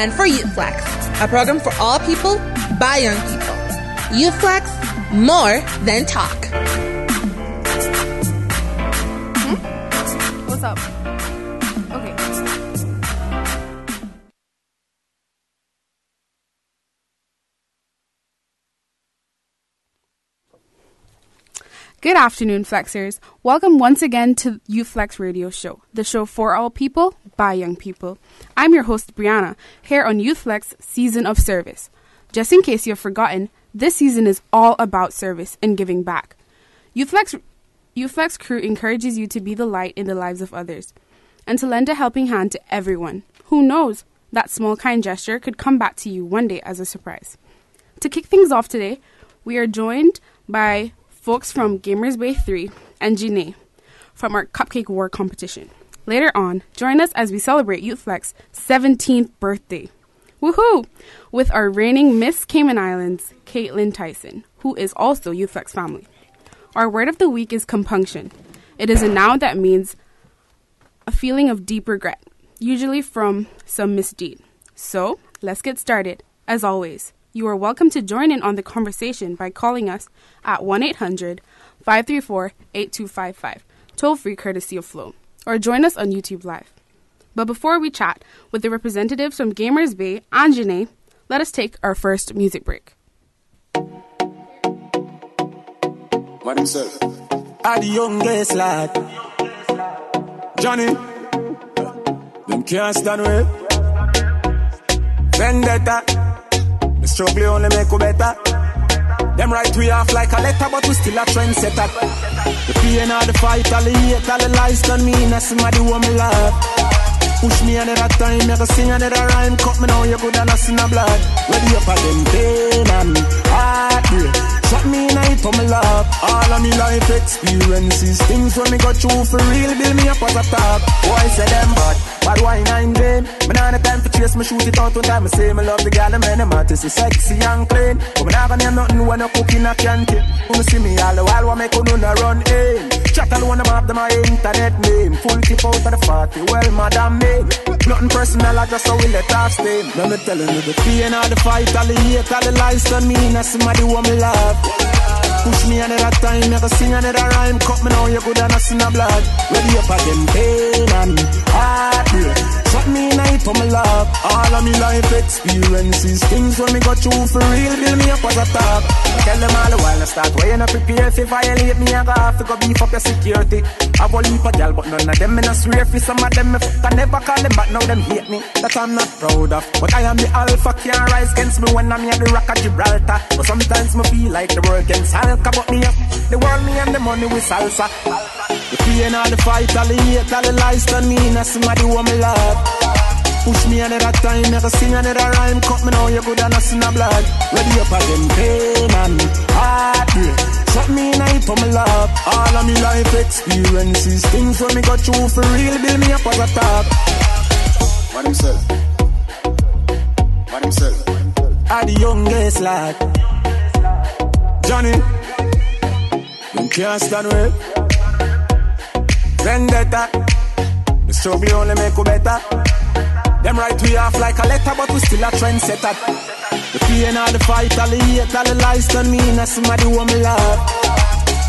again for Youth Flex, a program for all people by young people. Youth Flex, more than talk. What's up? Okay. Good afternoon, Flexers. Welcome once again to Youth Flex Radio Show, the show for all people, by young people. I'm your host, Brianna, here on Youth Flex Season of Service. Just in case you have forgotten, this season is all about service and giving back. Youth Flex crew encourages you to be the light in the lives of others and to lend a helping hand to everyone. Who knows, that small kind gesture could come back to you one day as a surprise. To kick things off today, we are joined by folks from Gamers Bay 3 and Janae from our Cupcake War competition. Later on, join us as we celebrate Youth Flex's 17th birthday. Woohoo! With our reigning Miss Cayman Islands, Caitlin Tyson, who is also Youth Flex family. Our word of the week is compunction. It is a noun that means a feeling of deep regret, usually from some misdeed. So, let's get started. As always, you are welcome to join in on the conversation by calling us at 1-800-534-8255, toll-free courtesy of Flow, or join us on YouTube Live. But before we chat with the representatives from Gamers Bay and Janae, let us take our first music break. What himself? I the youngest lad, Johnny. Them can't stand with vendetta. The struggle only make you better. Them right we off like a letter, but we still a trendsetter. The pain of the fight, all the hate, all the lies done me, and somebody want me love. Push me another time, make a sing another rhyme. Cut me now, you good and I see no blood. Ready up for them pain and heartbreak. Shot me in it for my love. All of me life experiences, things when me got through for real, build me up as a top. Boy say them bad why nine vain. Me nah no time for chase, me shoot it out one time. Me say me love the girl, and them artists is sexy and clean. But me nah gonna name nothing when I cook in a canteen. Wanna see me all the while, what make you no run in. Chat all one them have them my internet name. Full clip out of the 40, well madam me. Nothing personal, I just how we let off steam. Now me telling you the pain of the fight, all the hate, all the lies done me, and somebody want me love. Push me another time, never sing another rhyme. Cut me now, you good and I see no blood. Ready up again, pain and heartbreak. Shot me in it for my love. All of me life experiences, things when me got through for real, build me up as a top. Tell them all the while I start weighing up prepare. If you violate me, I got to go beef up your security. I've only for girl, but none of them in a swear for. Some of them me fuck, I never call them back, now them hate me. That I'm not proud of, but I am the alpha, can't rise against me when I'm here the rock of Gibraltar. But sometimes me feel like the world can salka, but me up the world, me and the money with salsa. The pain, all the fight, all the hate, all the lies done me, and somebody want me love. Push me another time, never sing another rhyme. Cut me now, you good and I see no blood. Ready up again, pain and heartbreak. Shot me in it for my love. All of me life experiences, things when me got through for real, build me up as a top. What himself? What himself? I the youngest lad, Johnny. Them can't stand with vendetta. The struggle only make you better. Them right we off like a letter, but we still a trendsetter. The pain of the fight, all the hate, all the lies done me, and somebody want me love.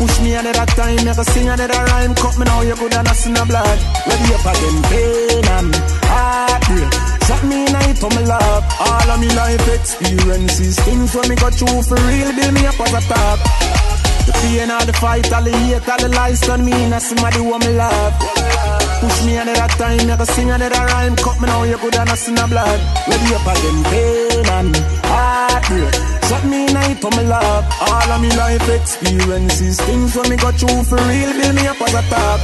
Push me another time, never sing another rhyme. Cut me now, you good and I see no blood. Ready up again, pain and heartbreak. Shot me in it for my love. All of me life experiences, things when me got through for real, build me up as a top. The pain of the fight, all the hate, all the lies done me, and somebody want me love. Push me another time, never sing another rhyme. Cut me now, you good and I see no blood. Ready up again, pain and heartbreak. Shot me in it for my love. All of me life experiences, things when me got through for real, build me up as a top.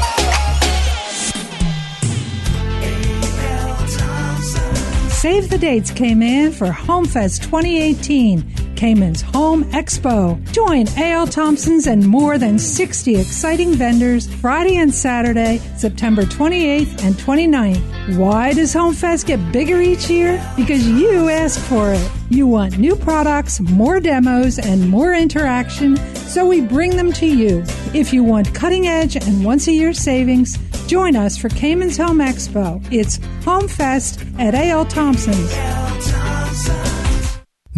Save the dates, Cayman, for HomeFest 2018, Cayman's Home Expo. Join A.L. Thompson's and more than 60 exciting vendors Friday and Saturday, September 28th and 29th. Why does HomeFest get bigger each year? Because you ask for it. You want new products, more demos, and more interaction, so we bring them to you. If you want cutting edge and once-a-year savings, join us for Cayman's Home Expo. It's HomeFest at A.L. Thompson's.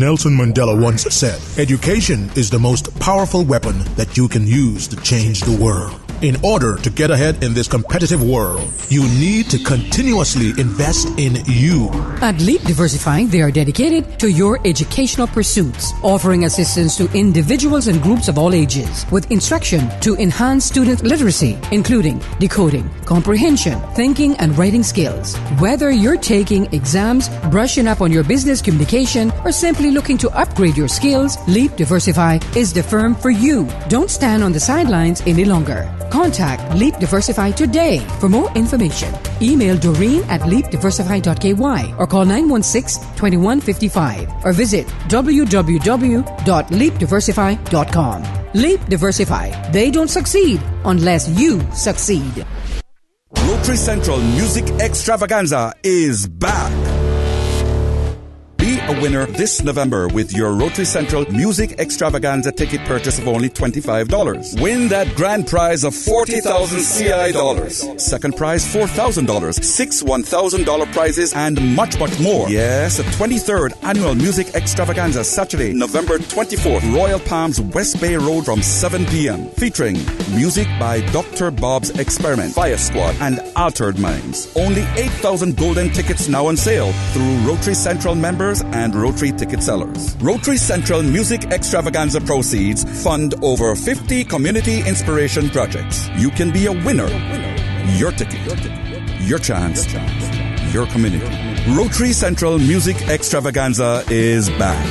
Nelson Mandela once said, "Education is the most powerful weapon that you can use to change the world." In order to get ahead in this competitive world, you need to continuously invest in you. At Leap Diversify, they are dedicated to your educational pursuits, offering assistance to individuals and groups of all ages, with instruction to enhance student literacy, including decoding, comprehension, thinking, and writing skills. Whether you're taking exams, brushing up on your business communication, or simply looking to upgrade your skills, Leap Diversify is the firm for you. Don't stand on the sidelines any longer. Contact Leap Diversify today. For more information, email Doreen at leapdiversify.ky or call 916-2155 or visit www.leapdiversify.com. Leap Diversify. They don't succeed unless you succeed. Rotary Central Music Extravaganza is back. Be a winner this November with your Rotary Central Music Extravaganza ticket purchase of only $25. Win that grand prize of $40,000 CI dollars. Second prize $4,000. 6 $1,000 prizes and much more. Yes, the 23rd Annual Music Extravaganza, Saturday, November 24th, Royal Palms, West Bay Road from 7 p.m. Featuring music by Dr. Bob's Experiment, Fire Squad, and Altered Minds. Only 8,000 golden tickets now on sale through Rotary Central members and Rotary ticket sellers. Rotary Central Music Extravaganza proceeds fund over 50 community inspiration projects. You can be a winner. Your ticket, your chance, your community. Rotary Central Music Extravaganza is back.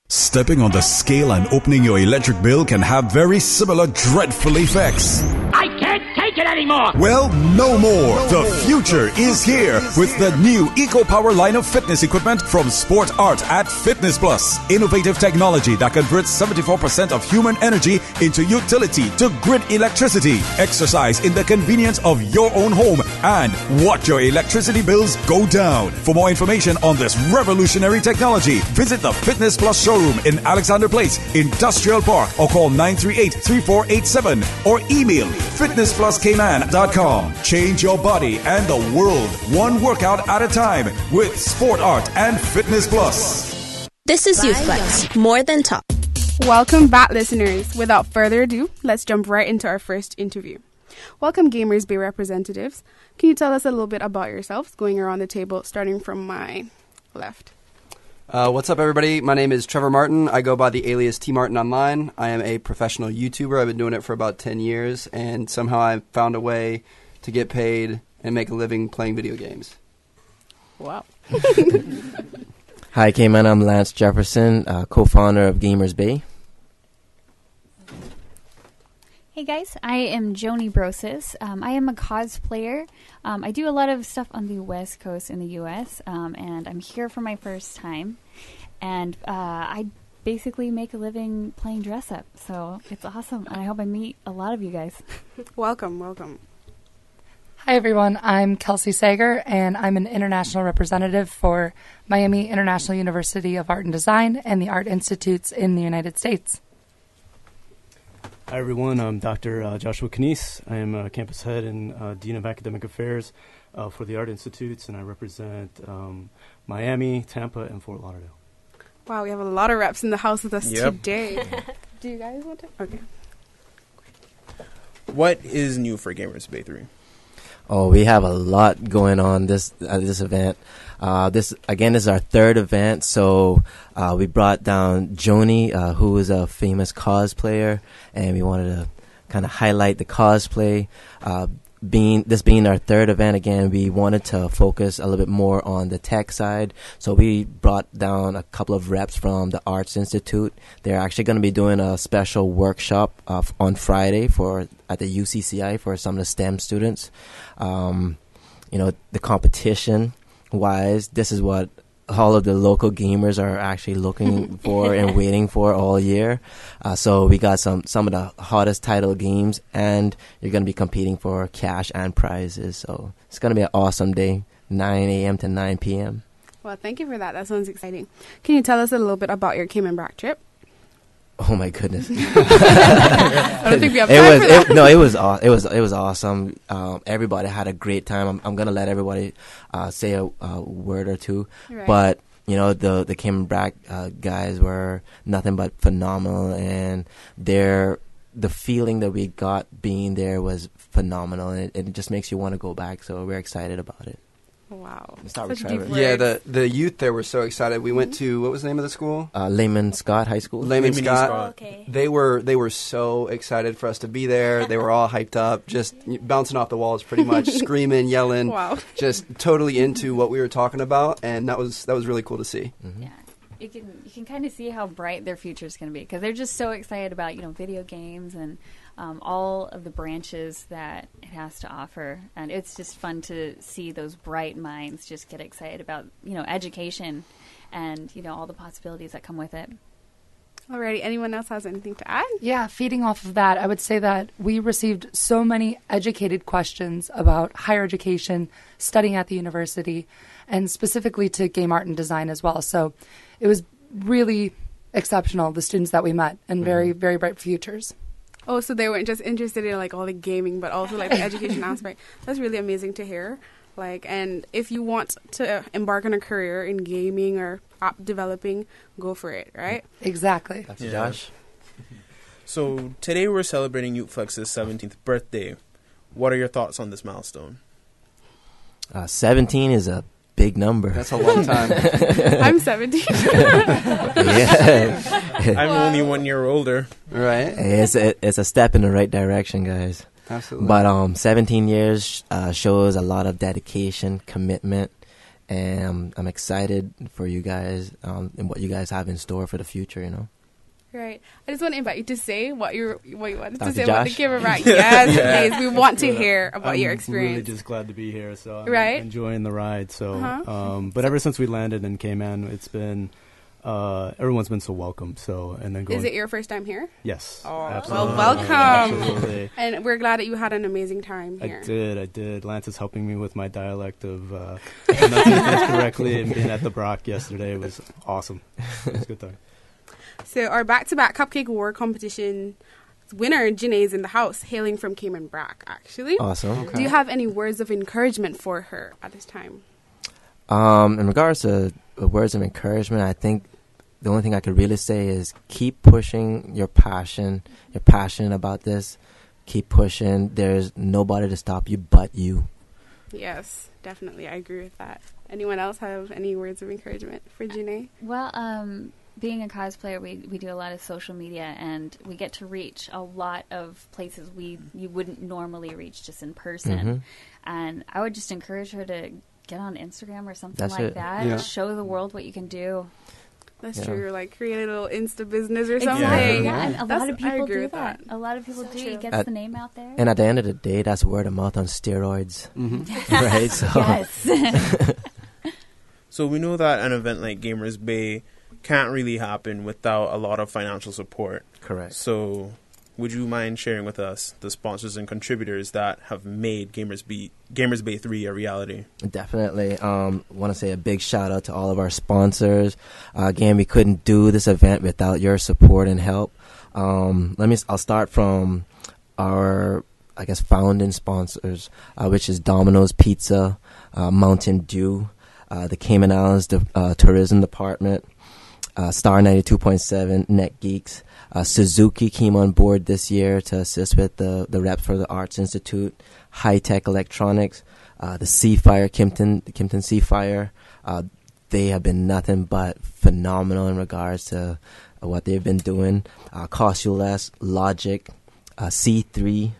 Stepping on the scale and opening your electric bill can have very similar dreadful effects. I can't take it anymore! Well, no more. The future is here with the new EcoPower line of fitness equipment from Sport Art at Fitness Plus. Innovative technology that converts 74% of human energy into utility to grid electricity. Exercise in the convenience of your own home and watch your electricity bills go down. For more information on this revolutionary technology, visit the Fitness Plus showroom in Alexander Place, Industrial Park, or call 938-3487 or email fitnesspluscayman.com. Change your body and the world one workout at a time with Sport Art and Fitness Plus. This is YouthFlex, more than talk. Welcome back, listeners. Without further ado, let's jump right into our first interview. Welcome, Gamers Bay representatives. Can you tell us a little bit about yourselves, going around the table, starting from my left? What's up, everybody? My name is Trevor Martin. I go by the alias T Martin online. I am a professional YouTuber. I've been doing it for about 10 years, and somehow I found a way to get paid and make a living playing video games. Wow. Hi, Cayman. I'm Lance Jefferson, co-founder of Gamers Bay. Hey guys, I am Joni Brosis. I am a cosplayer. I do a lot of stuff on the West Coast in the U.S., and I'm here for my first time. And I basically make a living playing dress up, so it's awesome. And I hope I meet a lot of you guys. Welcome. Hi everyone, I'm Kelsey Sager, and I'm an international representative for Miami International University of Art and Design and the Art Institutes in the United States. Hi everyone, I'm Dr. Joshua Knies. I am campus head and Dean of Academic Affairs for the Art Institutes, and I represent Miami, Tampa, and Fort Lauderdale. Wow, we have a lot of reps in the house with us Yep. today. Do you guys want to? Okay. What is new for Gamers Bay 3? Oh, we have a lot going on this event. This is our third event, so we brought down Joni, who is a famous cosplayer, and we wanted to kind of highlight the cosplay. Being our third event again, we wanted to focus a little bit more on the tech side, so we brought down a couple of reps from the Arts Institute. They're actually going to be doing a special workshop on Friday at the UCCI for some of the STEM students. The competition wise, this is what all of the local gamers are actually looking for and waiting for all year. So we got some of the hottest title games, and you're going to be competing for cash and prizes. So it's going to be an awesome day, 9 a.m. to 9 p.m. Well, thank you for that. That sounds exciting. Can you tell us a little bit about your Cayman back trip? Oh my goodness! I don't think we have time for that. No, it was awesome. Everybody had a great time. I'm gonna let everybody say a word or two, Right. but the Cayman Brack guys were nothing but phenomenal, and the feeling that we got being there was phenomenal, and it just makes you want to go back. So we're excited about it. Wow. Let's start with Such Trevor. deep Yeah, words. the youth there were so excited. We went to, what was the name of the school? Lehman Scott High School. Lehman Lehman Scott. Scott. Okay. They were so excited for us to be there. They were all hyped up, just bouncing off the walls, pretty much screaming, yelling, Wow. just totally into what we were talking about, and that was really cool to see. Mm-hmm. Yeah. You can kind of see how bright their future is going to be because they're just so excited about video games and all of the branches that it has to offer, and it's just fun to see those bright minds just get excited about education and all the possibilities that come with it. Alrighty, anyone else has anything to add? Yeah, feeding off of that, I would say that we received so many educated questions about higher education, studying at the university, and specifically to game art and design as well. So it was really exceptional, the students that we met, and very, very bright futures. Oh, so they weren't just interested in all the gaming, but also the education aspect. That's really amazing to hear. And if you want to embark on a career in gaming or app developing, go for it, right? Exactly. That's Josh. So today we're celebrating Youth Flex's 17th birthday. What are your thoughts on this milestone? 17 is a big number. That's a long time. I'm 17. Yeah. I'm only 1 year older. Right? It's a step in the right direction, guys. Absolutely. But 17 years shows a lot of dedication, commitment, and I'm excited for you guys and what you guys have in store for the future. Right. I just want to invite you to say what you wanted to Dr. say about the Josh? camera, right? Yes, Yeah. please. We want to hear about your I'm experience. really just glad to be here, so I'm Right. enjoying the ride. So, Uh-huh. but ever since we landed in Cayman, it's been everyone's been so welcome. So, and then going. Is it your first time here? Yes. Oh, absolutely. well, welcome. Absolutely. And we're glad that you had an amazing time here. I did. Lance is helping me with my dialect of pronouncing things correctly, and being at the Brock yesterday was awesome. It was a good time. So our back-to-back Cupcake War competition winner, Janae, is in the house, hailing from Cayman Brack, actually. Awesome. Do you have any words of encouragement for her at this time? In regards to words of encouragement, I think the only thing I could really say is keep pushing your passion. You're passionate about this. Keep pushing. There's nobody to stop you but you. Yes, definitely. I agree with that. Anyone else have any words of encouragement for Janae? Well, being a cosplayer, we do a lot of social media, and we get to reach a lot of places you wouldn't normally reach just in person. Mhm. And I would just encourage her to get on Instagram or something That's like it. that. Yeah. Show the world what you can do. That's Yeah. true. Create a little Insta business or Exactly. something. Yeah, and a lot of I people agree do with that. A lot of people So do. true. It gets the name out there. And at the end of the day, that's word of mouth on steroids. Mm-hmm. Right? So, Yes. So we know that an event like Gamers Bay can't really happen without a lot of financial support. correct. So would you mind sharing with us the sponsors and contributors that have made Gamers Bay 3 a reality? Definitely. Want to say a big shout out to all of our sponsors. Again, we couldn't do this event without your support and help. I'll start from our, founding sponsors, which is Domino's Pizza, Mountain Dew, the Cayman Islands Tourism Department, Star 92.7, Net Geeks. Suzuki came on board this year to assist with the reps for the Arts Institute, High Tech Electronics, the Seafire, Kimpton Seafire. They have been nothing but phenomenal in regards to what they've been doing. Cost You Less, Logic, C3,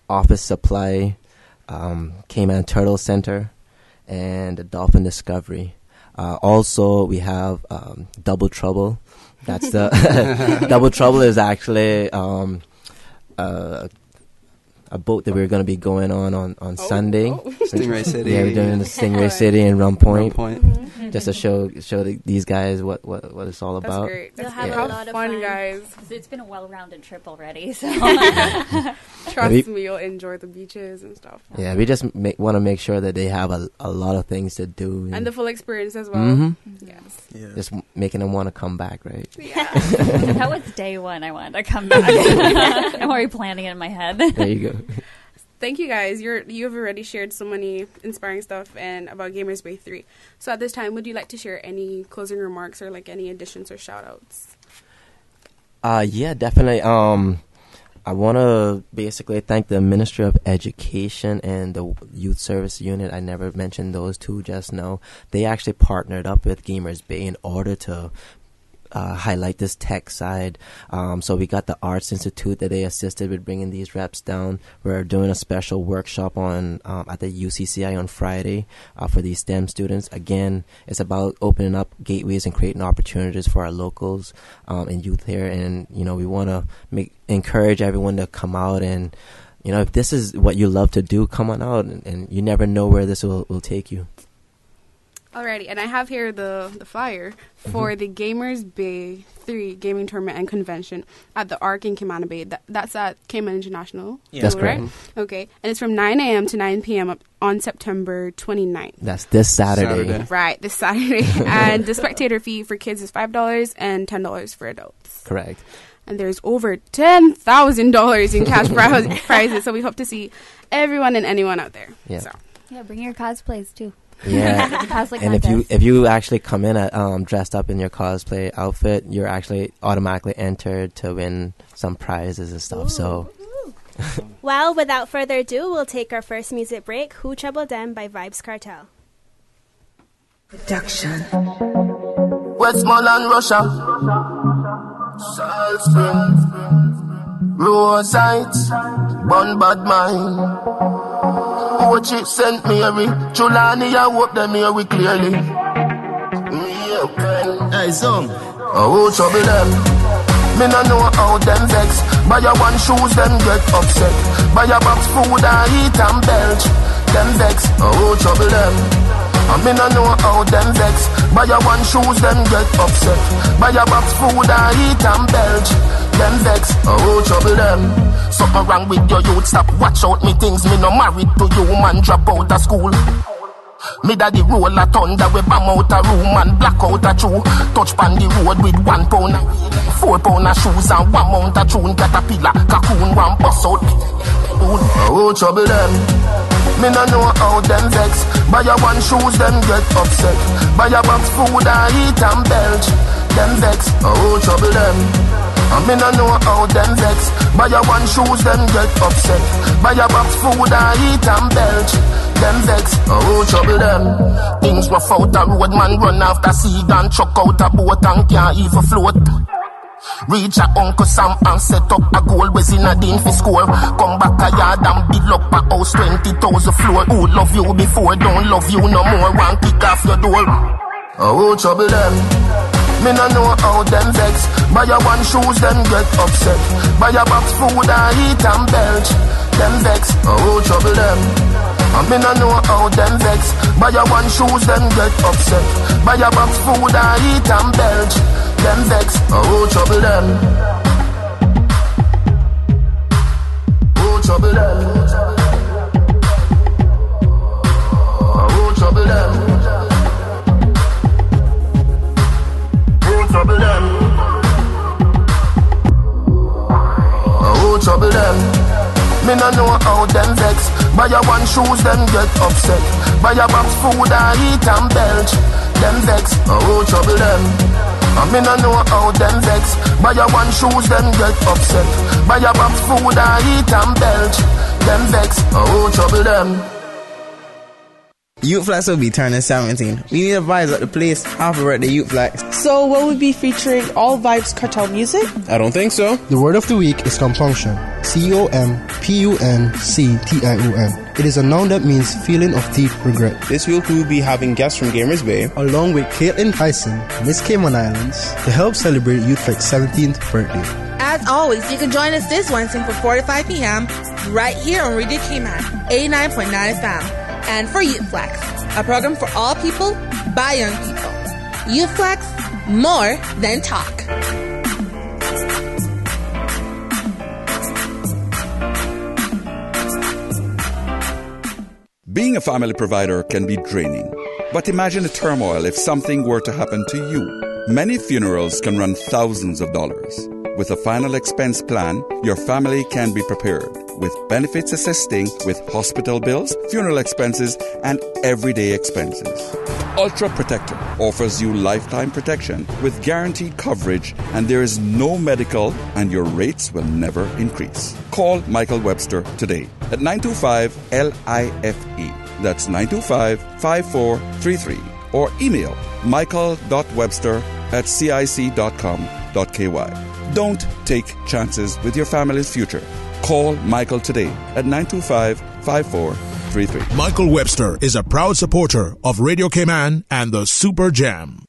Office Supply, Cayman Turtle Center, and the Dolphin Discovery. Also, we have Double Trouble. That's the Double Trouble is actually a boat that we're going to be going on Sunday. Stingray City. Yeah, we're doing the Stingray City in Rum Point. just to show these guys what it's all That's about. great. You'll That's have great. a lot of fun, guys. It's been a well-rounded trip already, so Trust me, you'll enjoy the beaches and stuff. Yeah, we just want to make sure that they have a lot of things to do. And the full experience as well. Mm-hmm. Yes. Yeah. Just making them want to come back, right? Yeah. that was day one. I wanted to come back. I'm already planning it in my head. There you go. Thank you guys. You've already shared so many inspiring stuff and about Gamers Bay 3. So at this time, would you like to share any closing remarks or like any additions or shout outs? Yeah, definitely. I want to basically thank the Ministry of Education and the Youth Service Unit. I never mentioned those two just now. They actually partnered up with Gamers Bay in order to highlight this tech side. So we got the Arts Institute that they assisted with bringing these reps down. We're doing a special workshop on at the UCCI on Friday for these STEM students. Again, it's about opening up gateways and creating opportunities for our locals and youth here. And we want to encourage everyone to come out and if this is what you love to do, come on out, and you never know where this will take you. Alrighty, and I have here the flyer for the Gamers Bay 3 Gaming Tournament and Convention at the Arc in Cayman Bay. That's at Cayman International. Yeah. That's correct. Right? Okay, and it's from 9 a.m. to 9 p.m. on September 29th. That's this Saturday. Right, this Saturday. And the spectator fee for kids is $5 and $10 for adults. Correct. And there's over $10,000 in cash prizes, so we hope to see everyone and anyone out there. Yeah. So. Yeah, bring your cosplays too. Yeah, and if you actually come in at dressed up in your cosplay outfit, you're actually automatically entered to win some prizes and stuff. So, well, without further ado, we'll take our first music break. Who Troubled Them by Vibes Cartel. Production. Westmoreland, Russia. Salt Spring. Rosite. Bun Bad Mind. Poetry St. Mary, Julani, I hope them hear we clearly. Hey, son. Oh, trouble them. Me no know how them vex. Buy your one shoes, them get upset. Buy your box food, I eat and belch. Them vex. Oh, trouble them. And me no know how them vex. Buy your one shoes, them get upset. Buy your box food, I eat and belch. Them vex, oh trouble them. Something wrong with your youth, stop watch out me things. Me no married to you, man, drop out of school. Me daddy roll a thunder, we bam out a room and black out a true. Touch pan the road with 1 pound, 4 pound of shoes and 1 mount of tune. Caterpillar, cocoon, 1 bus out. Oh trouble them. Me no know how them vex. Buy your one shoes, them get upset. Buy your box food, I eat and belch. Them vex, oh trouble them. And me no know how them vex. Buy your one shoes, them get upset. Buy your box food, I eat and belch. Them vex, oh trouble them. Things rough out the road, man run after seed and chuck out a boat and can't even float. Reach a Uncle Sam and set up a goal. Was in a din for score. Come back a yard and build up a house 20,000 floor. Who love you before, don't love you no more. One kick off your door. Oh trouble them. Me no know how them vex. Buy your one shoes, them get upset. Buy your box food, I eat and belch. Them vex, oh trouble them. And me no know how them vex. Buy your one shoes, them get upset. Buy your box food, I eat and belch. Them vex, oh trouble them. Oh trouble them. Oh trouble them. Trouble them. Oh, trouble them. Me no know how them vex. Buy your one shoes, them get upset. Buy your box food, I eat and belch. Them vex. Oh, trouble them. And me no know how them vex. Buy your one shoes, them get upset. Buy your box food, I eat and belch. Them vex. Oh, trouble them. Youth Flex will be turning 17. We need a vibes at the place. Half at the Youth Flex. So will we be featuring all Vibes Cartel music? I don't think so. The word of the week is compunction. COMPUNCTION. It is a noun that means feeling of deep regret. This week we will be having guests from Gamers Bay, along with Kate and Tyson, Miss Cayman Islands, to help celebrate Youth Flex's 17th birthday. As always, you can join us this Wednesday from 4 to 5 p.m. right here on Radio Cayman, 89.9 FM. And for Youth Flex, a program for all people, by young people. You flex more than talk. Being a family provider can be draining, but imagine the turmoil if something were to happen to you. Many funerals can run thousands of dollars. With a final expense plan, your family can be prepared, with benefits assisting with hospital bills, funeral expenses, and everyday expenses. Ultra Protector offers you lifetime protection with guaranteed coverage, and there is no medical, and your rates will never increase. Call Michael Webster today at 925-LIFE. That's 925-5433. Or email michael.webster@cic.com.ky. Don't take chances with your family's future. Call Michael today at 925-5433. Michael Webster is a proud supporter of Radio Cayman and the Super Jam.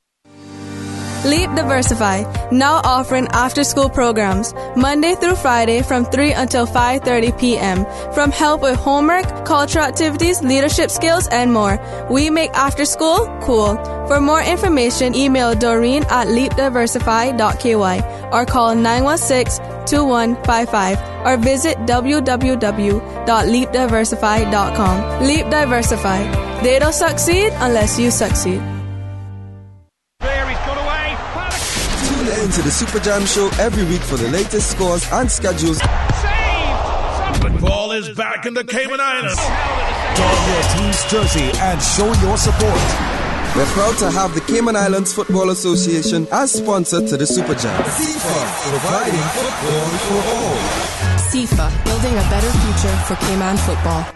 Leap Diversify, now offering after-school programs, Monday through Friday from 3 until 5:30 p.m. From help with homework, cultural activities, leadership skills, and more. We make after-school cool. For more information, email Doreen at leapdiversify.ky or call 916-2155 or visit www.leapdiversify.com. Leap Diversify. They don't succeed unless you succeed. Into the Super Jam Show every week for the latest scores and schedules. Football is back in the Cayman Islands. Don your team's jersey and show your support. We're proud to have the Cayman Islands Football Association as sponsor to the Super Jam. FIFA, providing football for all. FIFA, building a better future for Cayman football.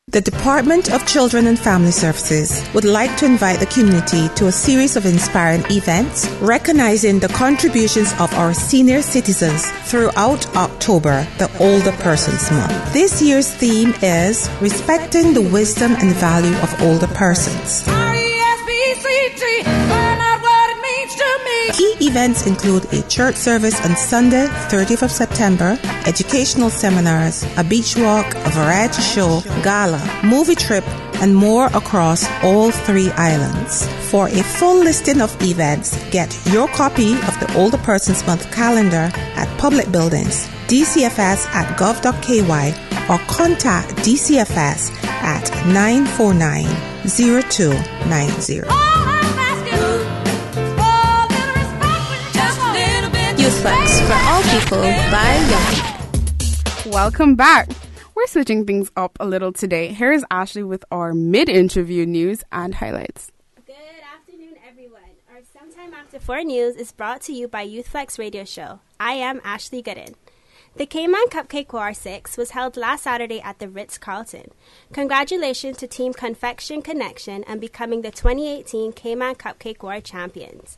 The Department of Children and Family Services would like to invite the community to a series of inspiring events recognizing the contributions of our senior citizens throughout October, the Older Persons Month. This year's theme is Respecting the Wisdom and Value of Older Persons. Key events include a church service on Sunday, 30th of September, educational seminars, a beach walk, a variety show, gala, movie trip, and more across all 3 islands. For a full listing of events, get your copy of the Older Persons Month calendar at public buildings, dcfs@gov.ky, or contact DCFS at 949-0290. Flex for all people by young people. Welcome back. We're switching things up a little today. Here is Ashley with our mid-interview news and highlights. Good afternoon, everyone. Our Sometime After 4 news is brought to you by Youth Flex Radio Show. I am Ashley Gooden. The Cayman Cupcake War 6 was held last Saturday at the Ritz-Carlton. Congratulations to Team Confection Connection on becoming the 2018 Cayman Cupcake War champions.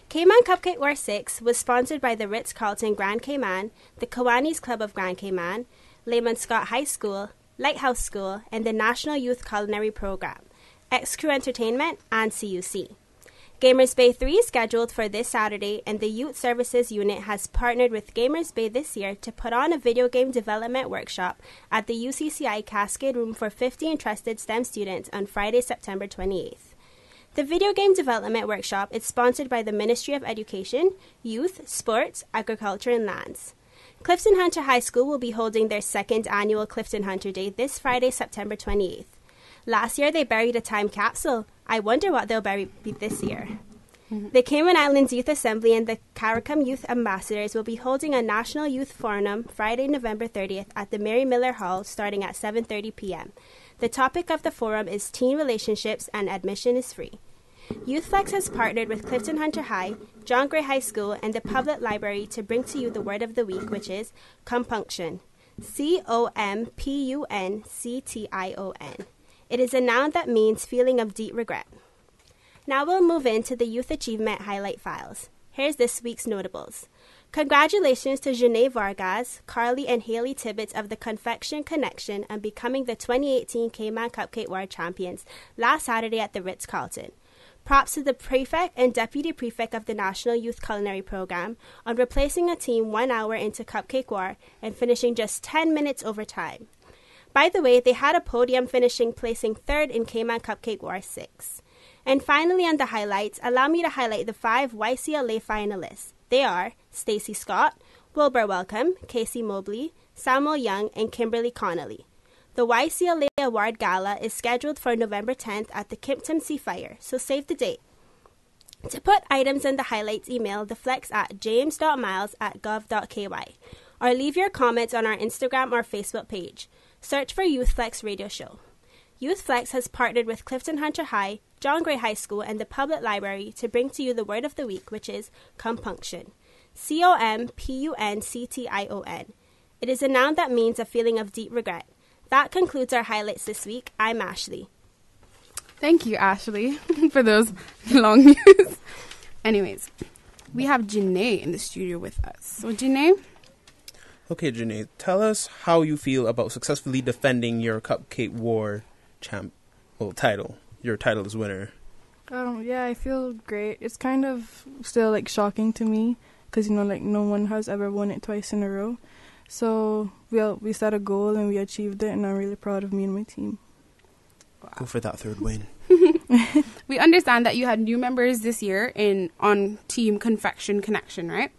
Cayman Cupcake War 6 was sponsored by the Ritz-Carlton Grand Cayman, the Kiwanis Club of Grand Cayman, Lehman Scott High School, Lighthouse School, and the National Youth Culinary Program, X-Crew Entertainment, and CUC. Gamers Bay 3 is scheduled for this Saturday, and the Youth Services Unit has partnered with Gamers Bay this year to put on a video game development workshop at the UCCI Cascade Room for 50 interested STEM students on Friday, September 28th. The video game development workshop is sponsored by the Ministry of Education, Youth, Sports, Agriculture, and Lands. Clifton Hunter High School will be holding their 2nd annual Clifton Hunter Day this Friday, September 28th. Last year, they buried a time capsule. I wonder what they'll bury this year. The Cayman Islands Youth Assembly and the CARICOM Youth Ambassadors will be holding a National Youth Forum Friday, November 30th at the Mary Miller Hall starting at 7:30 p.m. The topic of the forum is teen relationships and admission is free. Youth Flex has partnered with Clifton Hunter High, John Gray High School, and the Public Library to bring to you the word of the week, which is compunction. COMPUNCTION. It is a noun that means feeling of deep regret. Now we'll move into the Youth Achievement Highlight Files. Here's this week's notables. Congratulations to Janae Vargas, Carly and Haley Tibbetts of the Confection Connection on becoming the 2018 Cayman Cupcake War champions last Saturday at the Ritz-Carlton. Props to the Prefect and Deputy Prefect of the National Youth Culinary Program on replacing a team 1 hour into Cupcake War and finishing just 10 minutes over time. By the way, they had a podium finishing placing 3rd in Cayman Cupcake War 6. And finally, on the highlights, allow me to highlight the 5 YCLA finalists. They are Stacey Scott, Wilbur Welcome, Casey Mobley, Samuel Young, and Kimberly Connolly. The YCLA Award Gala is scheduled for November 10th at the Kimpton Sea Fire, so save the date. To put items in the highlights, email theflex@james.miles@gov.ky or leave your comments on our Instagram or Facebook page. Search for Youth Flex Radio Show. Youth Flex has partnered with Clifton Hunter High, John Gray High School, and the Public Library to bring to you the word of the week, which is compunction. COMPUNCTION. It is a noun that means a feeling of deep regret. That concludes our highlights this week. I'm Ashley. Thank you, Ashley, for those long news. Anyways, we have Janae in the studio with us. So, Janae? Okay, Janae, tell us how you feel about successfully defending your Cupcake War title. Your title as winner. Yeah, I feel great. It's kind of still, like, shocking to me because, you know, like, no one has ever won it twice in a row. So, we set a goal and we achieved it, and I'm really proud of me and my team. Wow. Go for that third win. We understand that you had new members this year on Team Confection Connection, right?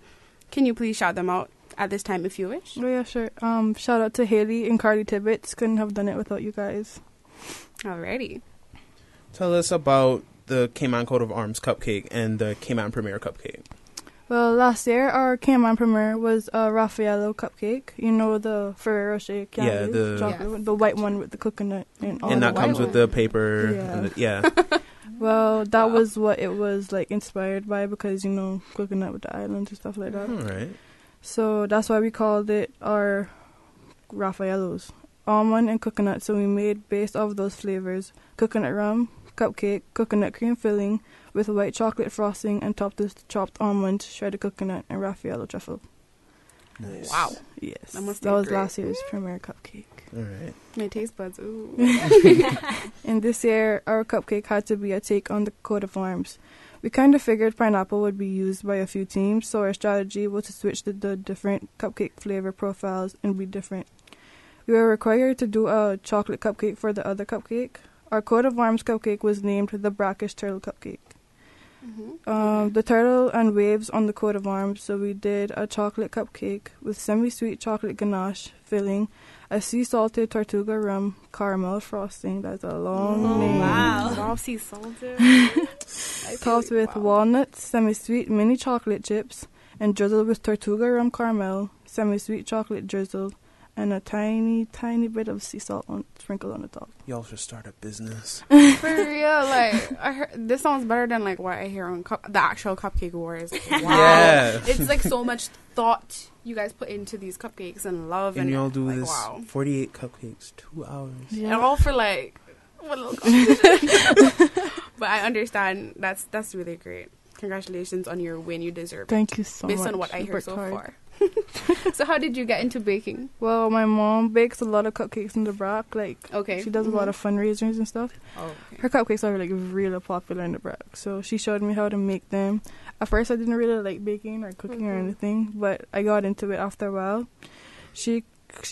Can you please shout them out at this time if you wish? Oh, yeah, sure. Shout out to Haley and Carly Tibbetts. Couldn't have done it without you guys. Alrighty. Tell us about the Cayman Coat of Arms Cupcake and the Cayman Premier Cupcake. Well, last year, our Cayman Premier was a Raffaello cupcake. You know, the Ferrero Rocher candy, the white one with the coconut. And that comes with the paper. Yeah. Well, that was what it was, like, inspired by because, you know, coconut with the islands and stuff like that. All right. So that's why we called it our Raffaellos. Almond and coconut. So we made, based off those flavors, coconut rum, cupcake, coconut cream filling, with white chocolate frosting and topped with chopped almond, shredded coconut, and Raffaello truffle. Nice. Wow. Yes. That was last year's premier cupcake. All right. My taste buds, ooh. And this year, our cupcake had to be a take on the coat of arms. We kind of figured pineapple would be used by a few teams, so our strategy was to switch the different cupcake flavor profiles and be different. We were required to do a chocolate cupcake for the other cupcake. Our coat of arms cupcake was named the Brackish Turtle Cupcake. Mm-hmm. The turtle and waves on the coat of arms, so we did a chocolate cupcake with semi-sweet chocolate ganache filling, a sea-salted Tortuga rum caramel frosting. That's a long name. Wow, sea-salted. Topped with walnuts, semi-sweet mini chocolate chips, and drizzled with Tortuga rum caramel, semi-sweet chocolate drizzle, and a tiny, tiny bit of sea salt sprinkled on the top. Y'all should start a business. For real, like, I heard, this sounds better than, like, what I hear on the actual Cupcake Wars. Wow. Yeah. It's, like, so much thought you guys put into these cupcakes and love. And y'all do like, this 48 cupcakes, 2 hours. Yeah. And all for, like, one little competition. But I understand. That's really great. Congratulations on your win. You deserve it. Thank you so much. Based on what I hear so far. So how did you get into baking? Well, my mom bakes a lot of cupcakes in the BRAC. Like, she does a lot of fundraisers and stuff. Oh, okay. Her cupcakes are, like, really popular in the BRAC. So she showed me how to make them. At first, I didn't really like baking or cooking or anything, but I got into it after a while. She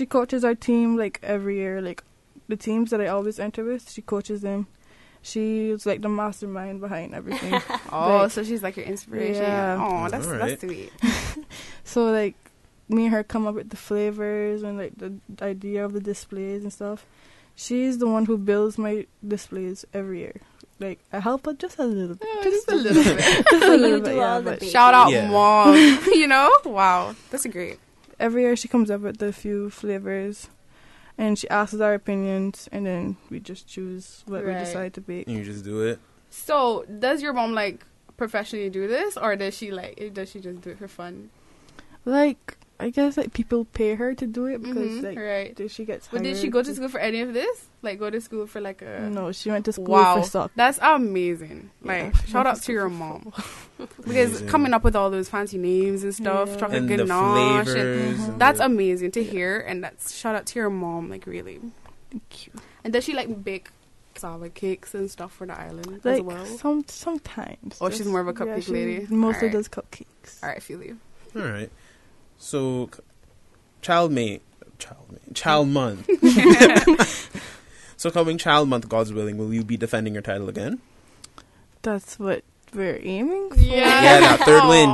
coaches our team, like, every year. Like, the teams that I always enter with, she coaches them. She's, like, the mastermind behind everything. Oh, so she's, like, your inspiration. Yeah. Oh, that's sweet. So, like, me and her come up with the flavors and, like, the idea of the displays and stuff. She's the one who builds my displays every year. Like, I help her just a little bit. Just a little bit. Just a little bit, do all the baking. Shout out, Mom. You know? Wow. That's great. Every year she comes up with a few flavors. And she asks our opinions, and then we just choose what we decide to bake. And you just do it. So, does your mom, like, professionally do this, or does she just do it for fun? Like, I guess, like, people pay her to do it because, like, she gets hired. But did she go to school for any of this? Like, go to school for, like, a... No, she went to school for soccer. That's amazing. Like, shout out to your mom. Because coming up with all those fancy names and stuff, chocolate ganache, and that's amazing to hear. And that's shout out to your mom, like, really. Thank you. And does she, like, bake salad cakes and stuff for the island like, as well? Sometimes. Oh, she's more of a cupcake lady? Mostly does cupcakes. All right, I feel you. All right. So, Child Month. So coming Child Month, God's willing, will you be defending your title again? That's what we're aiming for. Yeah, that third win.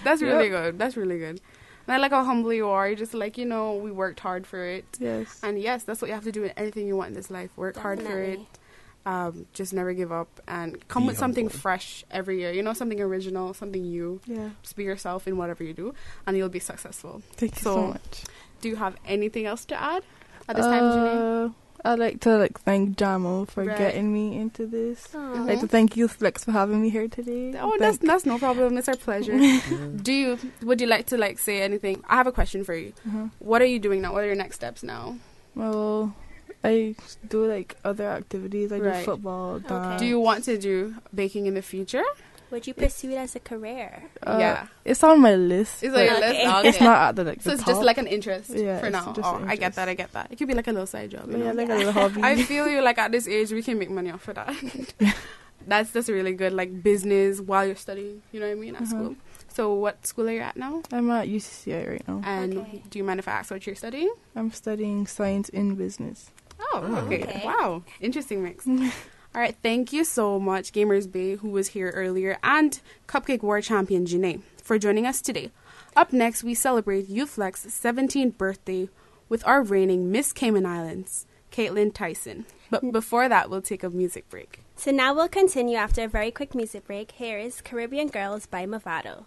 That's really good. That's really good. And I like how humble you are. You're just like, we worked hard for it. Yes. And yes, that's what you have to do in anything you want in this life. Work hard for it. Just never give up and come with something fresh every year. Something original, something new. Yeah. Just be yourself in whatever you do, and you'll be successful. Thank you so much. Do you have anything else to add at this time, Janine? I'd like to thank Jamo for getting me into this. I'd like to thank YouthFlex for having me here today. Oh, that's no problem. It's our pleasure. Would you like to say anything? I have a question for you. What are you doing now? What are your next steps now? Well, I do other activities. I do football, dance. Do you want to do baking in the future? Would you pursue it as a career? Yeah. It's on my list. It's on your list? Okay. It's not at the So the it's top. just like an interest for it's now. just an I get that. It could be like a little side job. Yeah, like a little hobby. I feel you at this age we can make money off of that. That's really good, business while you're studying, you know what I mean, at school. So what school are you at now? I'm at UCCI right now. And do you mind if I ask what you're studying? I'm studying science in business. Oh, okay. Wow. Interesting mix. All right, thank you so much, Gamers Bay, who was here earlier, and Cupcake War champion Janae, for joining us today. Up next, we celebrate YouthFlex's 17th birthday with our reigning Miss Cayman Islands, Caitlin Tyson. But before that, we'll take a music break. So now we'll continue after a very quick music break. Here is Caribbean Girls by Movado.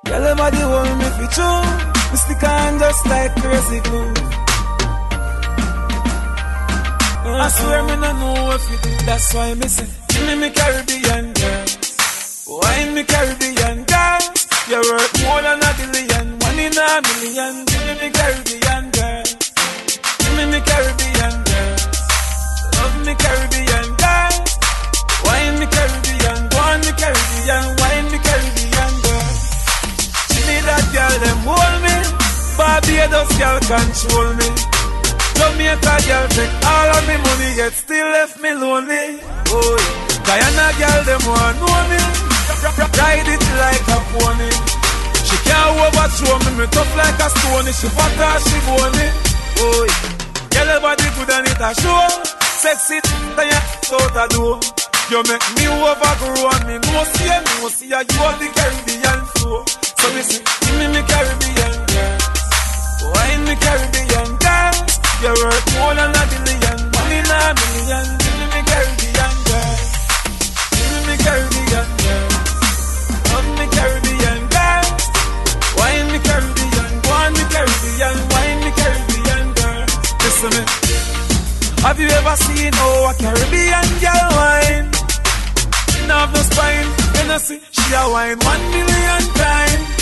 Girl, everybody hold me for true. Me stick on just like crazy glue. I swear me no know if you do. That's why me say, give me Caribbean girls. Wine me Caribbean girls. You're worth more than a billion. 1 in a million. Give me Caribbean girls. Give me Caribbean girls. Love me Caribbean girls. Wine me Caribbean. Go on me Caribbean. Wine me Caribbean girls. That girl, them hold me. Barbados girl control me. Jamaica girl take all of me money, yet still left me lonely. Oh, Guyana girl, them want know me. Ride it like a pony. She can't overthrow me tough like a stone. She fat or she bony. Oh, girl, everybody good and it a show. Sexy, then you out a door. You make me overgrow and me no see you have the Caribbean flow. So me say, give me Caribbean girls. Wine me Caribbean girls. You're worth more than a billion. 1 in a million. Give me Caribbean girls. Give me Caribbean girls. Love me Caribbean girls. Wine me Caribbean. Go on me Caribbean. Wine me Caribbean girls. Listen me. Have you ever seen a Caribbean girl wine? Now have no spine. When I see she a wine 1 million times.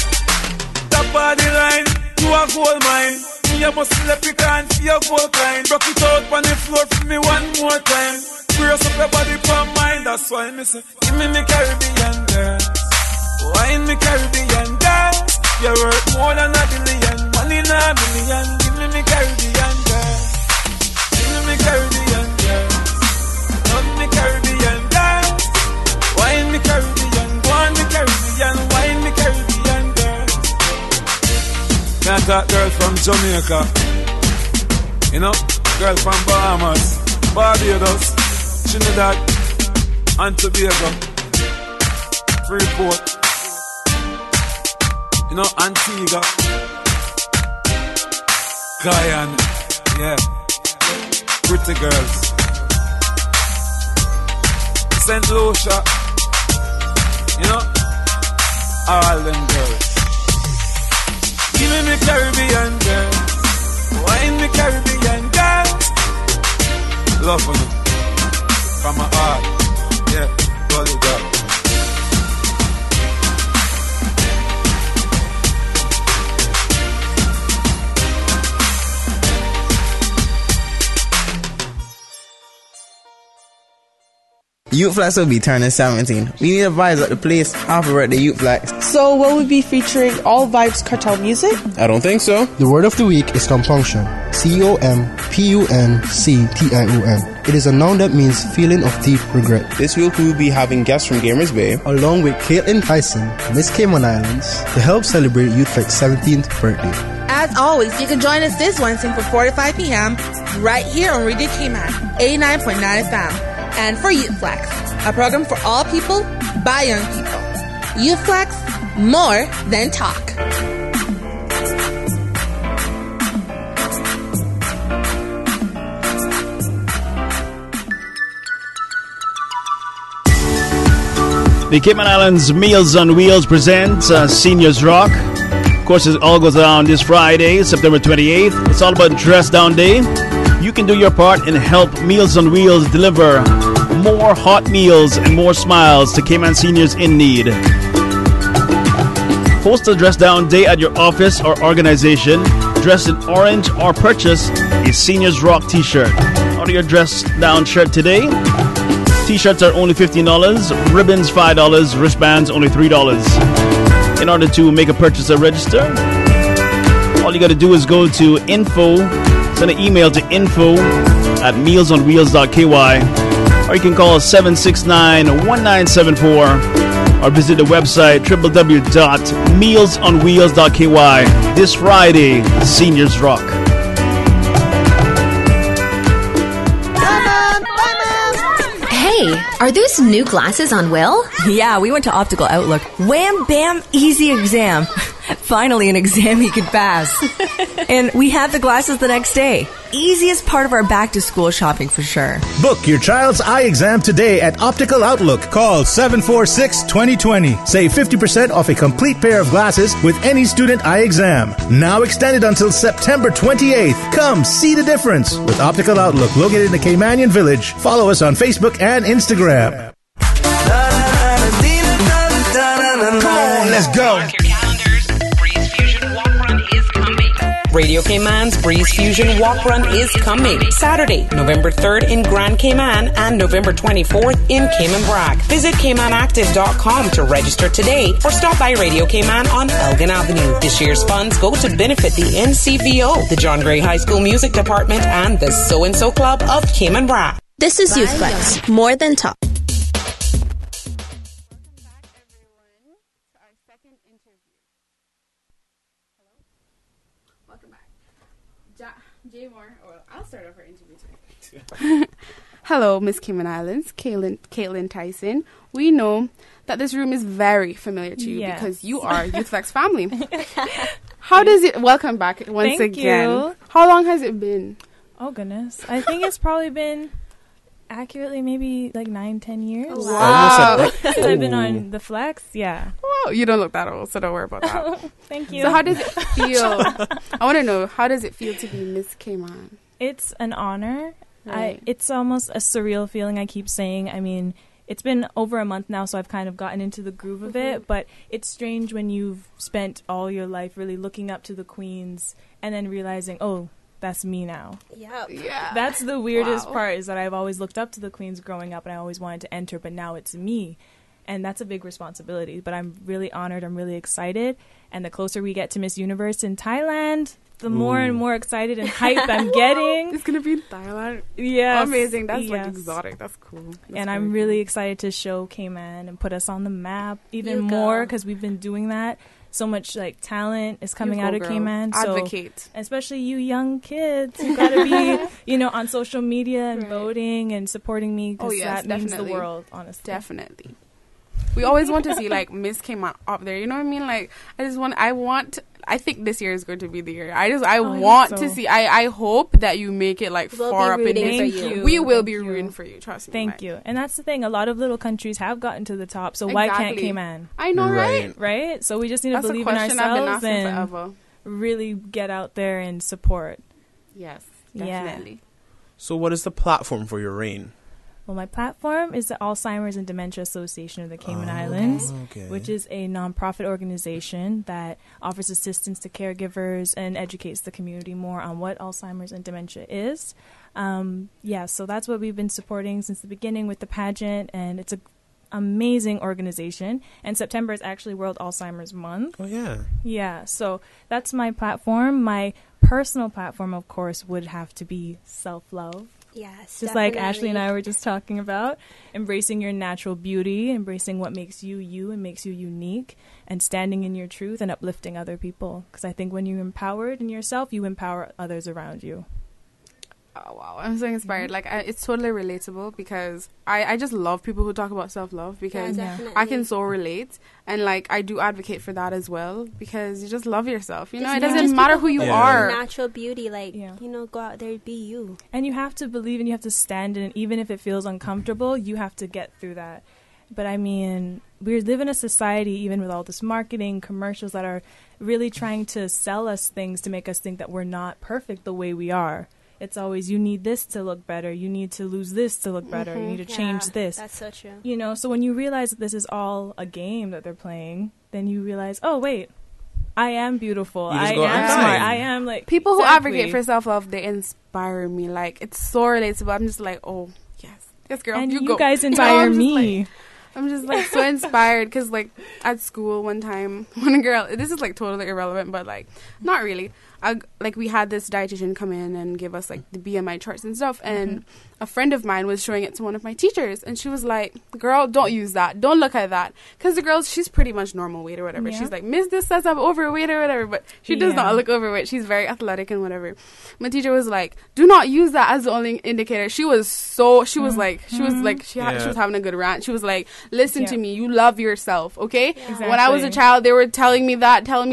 Top of the line, you a gold mine. Me a must let it on for your gold kind. Broke it out on the floor for me 1 more time. Brace up your body for mine. That's why me say, give me Caribbean girls. Wine me Caribbean girls. You're worth more than a billion. 1 in a million. Give me Caribbean girls. Give me Caribbean girls. Love me Caribbean girls. Wine me Caribbean, go on me Caribbean, wine me Caribbean girls. Can't talk girls from Jamaica, girls from Bahamas, Barbados, Trinidad, and Tobago, Freeport, Antigua, Cayman, yeah, pretty girls, St. Lucia. All them girls. Give me Caribbean girls. Wine me Caribbean girls. Love for me. From my heart. Yeah, God is God. YouthFlex will be turning 17. We need a vibes at the place. Happy birthday, YouthFlex. So will we be featuring all Vibes Cartel music? I don't think so. The word of the week is compunction. COMPUNCTION. It is a noun that means feeling of deep regret. This week we will be having guests from Gamers Bay, along with Caitlin Tyson, Miss Cayman Islands, to help celebrate YouthFlex 17th birthday. As always, you can join us this Wednesday from 4 to 5 p.m. right here on Radio Cayman, 89.9 FM. And for YouthFlex, a program for all people, by young people. YouthFlex, more than talk. The Cayman Islands Meals on Wheels presents Seniors Rock. Of course, it all goes down this Friday, September 28th. It's all about Dress Down Day. You can do your part and help Meals on Wheels deliver more hot meals and more smiles to Cayman seniors in need. Host a Dress Down Day at your office or organization. Dress in orange or purchase a Seniors Rock t-shirt. Order your Dress Down shirt today. T-shirts are only $15, ribbons $5, wristbands only $3. In order to make a purchase or register, all you got to do is go to info, send an email to info@mealsonwheels.ky, or you can call 769-1974, or visit the website www.mealsonwheels.ky. This Friday, Seniors Rock. Hey, are those new glasses on Will? Yeah, we went to Optical Outlook. Wham, bam, easy exam. Finally, an exam he could pass. And we had the glasses the next day. Easiest part of our back-to-school shopping for sure. Book your child's eye exam today at Optical Outlook. Call 746-2020. Save 50% off a complete pair of glasses with any student eye exam. Now extended until September 28th. Come see the difference with Optical Outlook, located in the Caymanian Village. Follow us on Facebook and Instagram. Come on, let's go. Radio Cayman's Breeze Fusion Walk Run is coming Saturday, November 3rd in Grand Cayman and November 24th in Cayman Brac. Visit CaymanActive.com to register today or stop by Radio Cayman on Elgin Avenue. This year's funds go to benefit the NCVO, the John Gray High School Music Department, and the So-and-So Club of Cayman Brac. This is YouthFlex, more than talk. I'll start off our interview today. Hello, Miss Cayman Islands, Caitlin Tyson. We know that this room is very familiar to you because you are YouthFlex family. How does it? Welcome back once again. You. How long has it been? Oh goodness, I think it's probably been accurately maybe like 9-10 years. Oh, wow. Since I've been on the Flex. Yeah. Wow, you don't look that old, so don't worry about that. Thank you. So how does it feel? I want to know, how does it feel to be Miss Cayman? It's an honor. Right. It's almost a surreal feeling, I keep saying. I mean, it's been over a month now, so I've kind of gotten into the groove of it, but it's strange when you've spent all your life really looking up to the queens and then realizing, oh, that's me now. Yep. Yeah. That's the weirdest part, is that I've always looked up to the queens growing up and I always wanted to enter, but now it's me. And that's a big responsibility, but I'm really honored. I'm really excited. And the closer we get to Miss Universe in Thailand, the more and more excited and hyped I'm getting. It's going to be in Thailand? Yes. Amazing. That's like exotic. That's cool. And I'm really excited to show Cayman and put us on the map even more, because we've been doing that. So much like talent is coming out of Cayman. Advocate. So, especially you young kids. You've got to be, on social media and voting and supporting me, because that means the world, honestly. Definitely. We always want to see like Miss Cayman up there. You know what I mean? Like I think this year is going to be the year. I want to see. I hope that you make it like far up in there. We will be rooting for you. Trust me. Thank you. And that's the thing. A lot of little countries have gotten to the top. So why can't Cayman? I know, right? Right? So we just need to believe in ourselves and really get out there and support. Yes, definitely. Yeah. So what is the platform for your reign? Well, my platform is the Alzheimer's and Dementia Association of the Cayman Islands, which is a nonprofit organization that offers assistance to caregivers and educates the community more on what Alzheimer's and dementia is. So that's what we've been supporting since the beginning with the pageant, and it's an amazing organization. And September is actually World Alzheimer's Month. Oh, yeah. Yeah, so that's my platform. My personal platform, of course, would have to be self-love. Yes, just like Ashley and I were just talking about, embracing your natural beauty, embracing what makes you you and makes you unique, and standing in your truth and uplifting other people. Because I think when you're empowered in yourself, you empower others around you. Oh, wow, I'm so inspired. Like, it's totally relatable because I just love people who talk about self-love because I can so relate. And, like, I do advocate for that as well because you just love yourself. You know, it doesn't matter who you are. Natural beauty, like, you know, go out there, be you. And you have to believe and you have to stand in it. Even if it feels uncomfortable, you have to get through that. But, I mean, we live in a society, even with all this marketing, commercials that are really trying to sell us things to make us think that we're not perfect the way we are. It's always, you need this to look better. You need to lose this to look better. You need to change this. That's so true. You know, so when you realize that this is all a game that they're playing, then you realize, oh, wait, I am beautiful. I am smart. I am, like, people who advocate for self-love, they inspire me. Like, it's so relatable. I'm just like, oh, yes. Yes, girl, and you go. Guys inspire me. I'm just, like, so inspired because, like, at school one time, one girl, this is, like, totally irrelevant, but, like, not really. We had this dietitian come in and give us, like, the BMI charts and stuff, and a friend of mine was showing it to one of my teachers, and she was like, girl, don't use that. Don't look at that. Because the girl, she's pretty much normal weight or whatever. Yeah. She's like, Miss, this says I'm overweight or whatever, but she does not look overweight. She's very athletic and whatever. My teacher was like, do not use that as the only indicator. She was having a good rant. She was like, listen to me. You love yourself, okay? Yeah. Exactly. When I was a child, they were telling me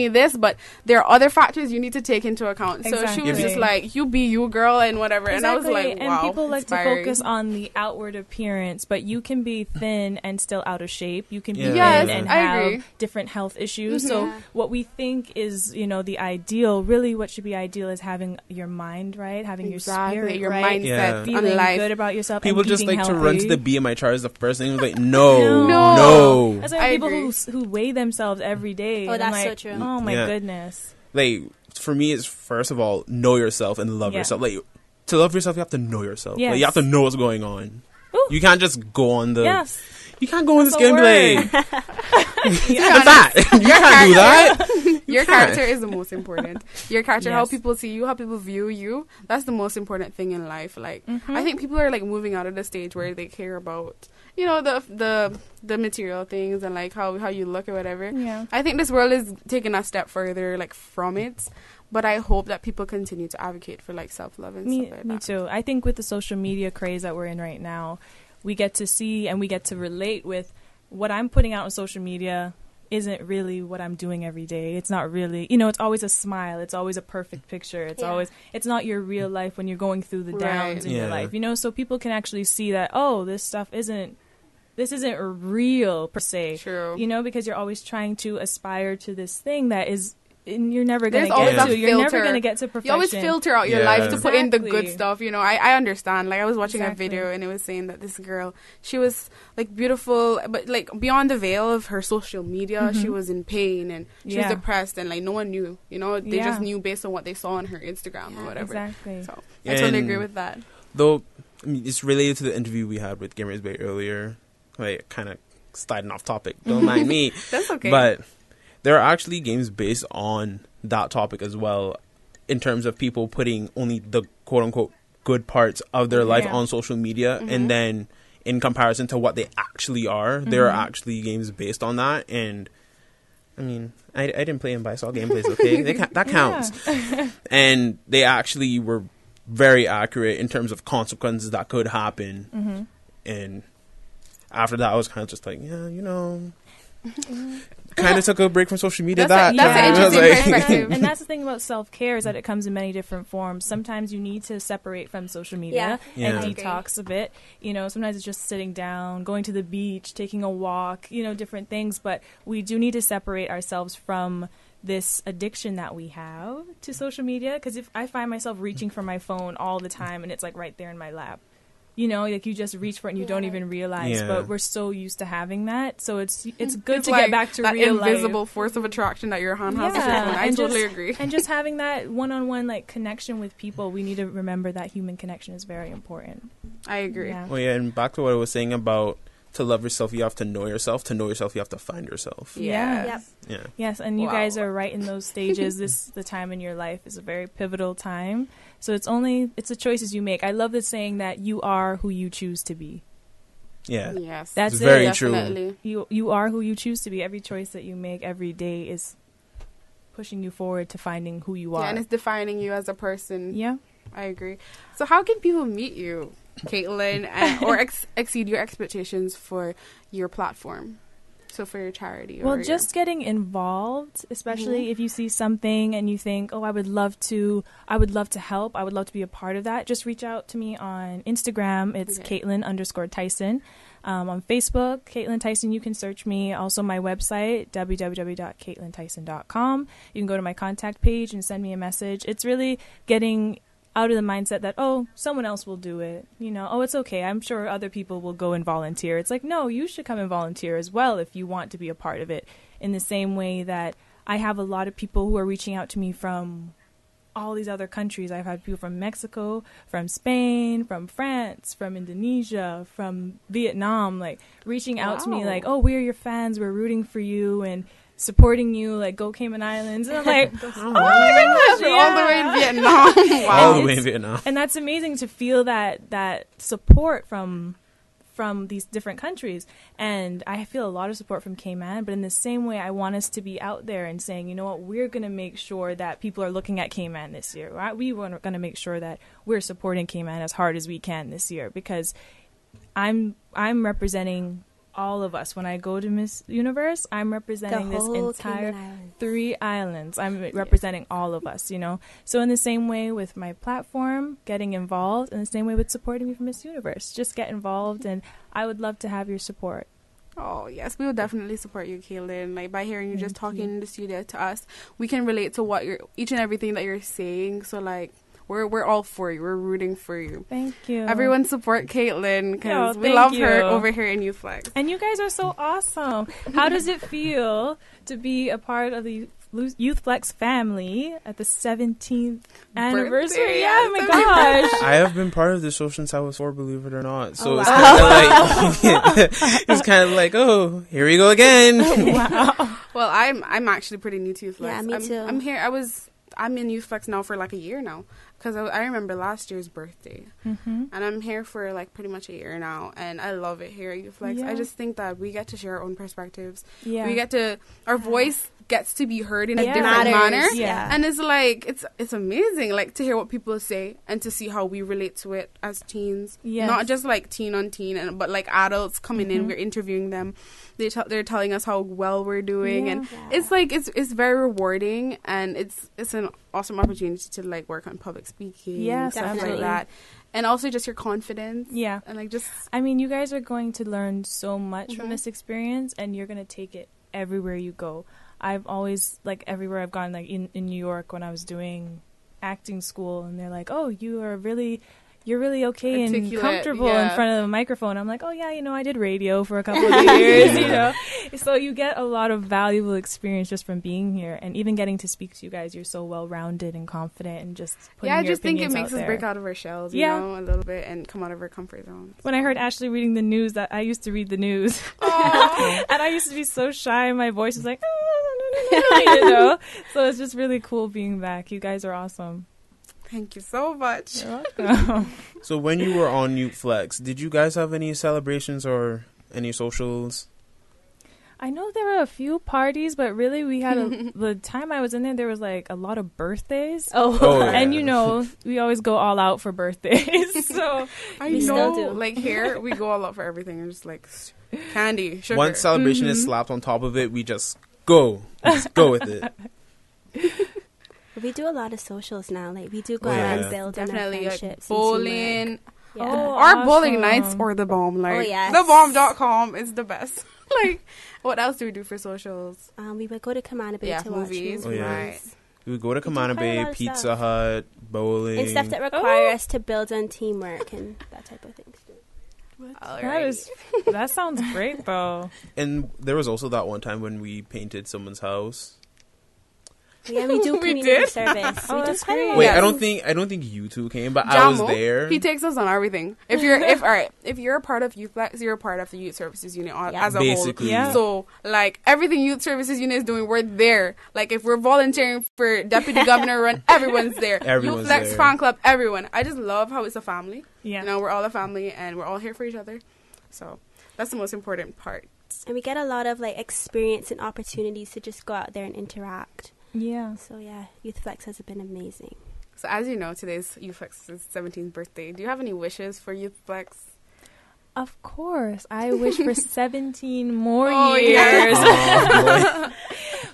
this, but there are other factors you need to take into account. So she was just like, you be you, girl, and whatever. Exactly. And I was like, wow. And people like to focus on the outward appearance, but you can be thin and still out of shape. You can be thin and have different health issues. So what we think is, you know, the ideal, really what should be ideal is having your mind right, having your spirit your right, mindset, feeling good about yourself. People and just like healthy. to run to the BMI charts the first thing. Like, no. That's why people who weigh themselves every day. Oh, that's like, so true. Oh my goodness. Like, for me, it's first of all, know yourself and love yourself. Like, to love yourself, you have to know yourself. Yes. Like, you have to know what's going on. Ooh. You can't just go on the... Yes. You can't go on the skin play. You can't do that. Your character is the most important. Your character, how people see you, how people view you, that's the most important thing in life. Like, I think people are, like, moving out of the stage where they care about, you know, the material things and, like, how you look or whatever. Yeah. I think this world is taking a step further, like, from it. But I hope that people continue to advocate for, like, self-love and stuff like that. Me too. I think with the social media craze that we're in right now, we get to see and we get to relate with what I'm putting out on social media isn't really what I'm doing every day. It's not really, you know, it's always a smile. It's always a perfect picture. It's always, it's not your real life when you're going through the downs in your life, you know, so people can actually see that, oh, this isn't real per se. True. You know, because you're always trying to aspire to this thing that is, and you're never going to get to. You're never going to get to perfection. You always filter out your life to put in the good stuff, you know. I understand. Like, I was watching a video and it was saying that this girl, she was, like, beautiful, but, like, beyond the veil of her social media, she was in pain and she was depressed and, like, no one knew, you know. They just knew based on what they saw on her Instagram or whatever. Exactly. So, I totally agree with that. Though, I mean, it's related to the interview we had with Gamers Bay earlier. Like, kind of sliding off topic. Don't mind me. That's okay. But there are actually games based on that topic as well, in terms of people putting only the quote-unquote good parts of their life on social media, and then in comparison to what they actually are, there are actually games based on that. And I mean, I didn't play them, but I saw gameplays, okay? That counts. And they actually were very accurate in terms of consequences that could happen. And after that, I was kind of just like, yeah, you know... kind of took a break from social media. That's an interesting perspective. And that's the thing about self-care is that it comes in many different forms. Sometimes you need to separate from social media and detox a bit. You know, sometimes it's just sitting down, going to the beach, taking a walk, you know, different things. But we do need to separate ourselves from this addiction that we have to social media. Because if I find myself reaching for my phone all the time and it's like right there in my lap, you know, like you just reach for it and you don't even realize, but we're so used to having that. So it's good to like get back to that real life. invisible force of attraction that your hand has. I totally agree. And just having that one-on-one like connection with people, we need to remember that human connection is very important. I agree. Well, and back to what I was saying about to love yourself, you have to know yourself. To know yourself, you have to find yourself. Yeah. Yep. Yeah. Yes, and you guys are right in those stages. The time in your life is a very pivotal time. So it's the choices you make. I love the saying that you are who you choose to be. Yeah. Yes. That's very true. true. You are who you choose to be. Every choice that you make every day is pushing you forward to finding who you are. Yeah, and it's defining you as a person. Yeah. I agree. So how can people meet you, Caitlin, or exceed your expectations for your platform? So for your charity? Well, just getting involved, especially if you see something and you think, oh, I would love to help. I would love to be a part of that. Just reach out to me on Instagram. It's Caitlin_Tyson. On Facebook, Caitlin Tyson, you can search me. Also my website, www.caitlintyson.com. You can go to my contact page and send me a message. It's really getting out of the mindset that, oh, someone else will do it. Oh, it's okay. I'm sure other people will go and volunteer. It's like, no, you should come and volunteer as well if you want to be a part of it. In the same way that I have a lot of people who are reaching out to me from all these other countries. I've had people from Mexico, from Spain, from France, from Indonesia, from Vietnam, like reaching out to me like, oh, we're your fans. We're rooting for you and supporting you, like go Cayman Islands. And I'm like, oh my gosh, you're all the way in Vietnam. Wow. All the way in Vietnam. And that's amazing to feel that support from these different countries. And I feel a lot of support from Cayman, but in the same way, I want us to be out there and saying, you know what, we're going to make sure that people are looking at Cayman this year. Right? We are going to make sure that we're supporting Cayman as hard as we can this year, because I'm representing all of us. When I go to Miss Universe, I'm representing this entire 3 islands. I'm representing all of us, So in the same way with my platform, getting involved, and the same way with supporting me for Miss Universe, just get involved, and I would love to have your support. Oh, yes, we will definitely support you, Caitlin. Like, by hearing you just talking in the studio to us, we can relate to what each and everything that you're saying. So, like, we're all for you. We're rooting for you. Thank you. Everyone support Caitlin, because we love her over here in Youth Flex. And you guys are so awesome. How does it feel to be a part of the Youth Flex family at the 17th anniversary? Yeah, oh my gosh. I have been part of the show since I was 4, believe it or not. So it's kind of like, oh, here we go again. Wow. Well, I'm actually pretty new to Youth Flex. Yeah, me too. I'm here. I'm in Youth Flex now for like a year now, because I remember last year's birthday, and I'm here for like pretty much a year now, and I love it here at Youth Flex. I just think that we get to share our own perspectives. Yeah. We get to, our voice gets to be heard in a different manner. Yeah. And it's like, it's amazing, like, to hear what people say and to see how we relate to it as teens. Yes. Not just like teen on teen, but like adults coming in, we're interviewing them. They're telling us how well we're doing, and it's like, it's very rewarding, and it's an awesome opportunity to like work on public speaking, stuff like that. And also just your confidence. Yeah. And like just, I mean, you guys are going to learn so much from this experience, and you're going to take it everywhere you go. I've always, like, everywhere I've gone, like in New York when I was doing acting school, and they're like, oh, you're really okay and comfortable in front of the microphone. I'm like, oh yeah, I did radio for a couple of years, So you get a lot of valuable experience just from being here, and even getting to speak to you guys. You're so well-rounded and confident, and just putting your I just think it opinions makes out us there. break out of our shells, you know, a little bit, and come out of our comfort zone. When I heard Ashley reading the news, that I used to read the news, and I used to be so shy. My voice was like, So it's just really cool being back. You guys are awesome. Thank you so much. You're welcome. So when you were on Youth Flex, did you guys have any celebrations or any socials? I know there were a few parties, but really we had the time I was in there was like a lot of birthdays. And we always go all out for birthdays. So we still do. Like here, we go all out for everything. And just like candy, sugar. Once celebration is slapped on top of it, we just go. Just go with it. We do a lot of socials now. Like, we do go out and build on our friendships. Like bowling. Yeah. Our bowling nights or the bomb. Like, thebomb.com is the best. Like, what else do we do for socials? We would go to Kamana Bay to movies. watch movies. Right. We would go to Kamana Bay, Pizza Hut, bowling. And stuff that require us to build on teamwork and that type of things. That sounds great, though. And there was also that one time when we painted someone's house. Yeah, we do community service. We do quite a lot. Wait, I don't think you two came, but I was there. He takes us on everything. If you're a part of Youth Flex, you're a part of the Youth Services Unit as a Basically. whole. Yeah. So like everything Youth Services Unit is doing, we're there. Like if we're volunteering for Deputy Governor run, everyone's there. Everyone's Youth Flex there. fan club, everyone. I just love how it's a family. Yeah. You know, we're all a family and we're all here for each other. So that's the most important part. And we get a lot of like experience and opportunities to just go out there and interact. Yeah. So yeah, Youth Flex has been amazing. So as you know, today's Youth Flex's 17th birthday. Do you have any wishes for Youth Flex? Of course. I wish for 17 more years. Yeah.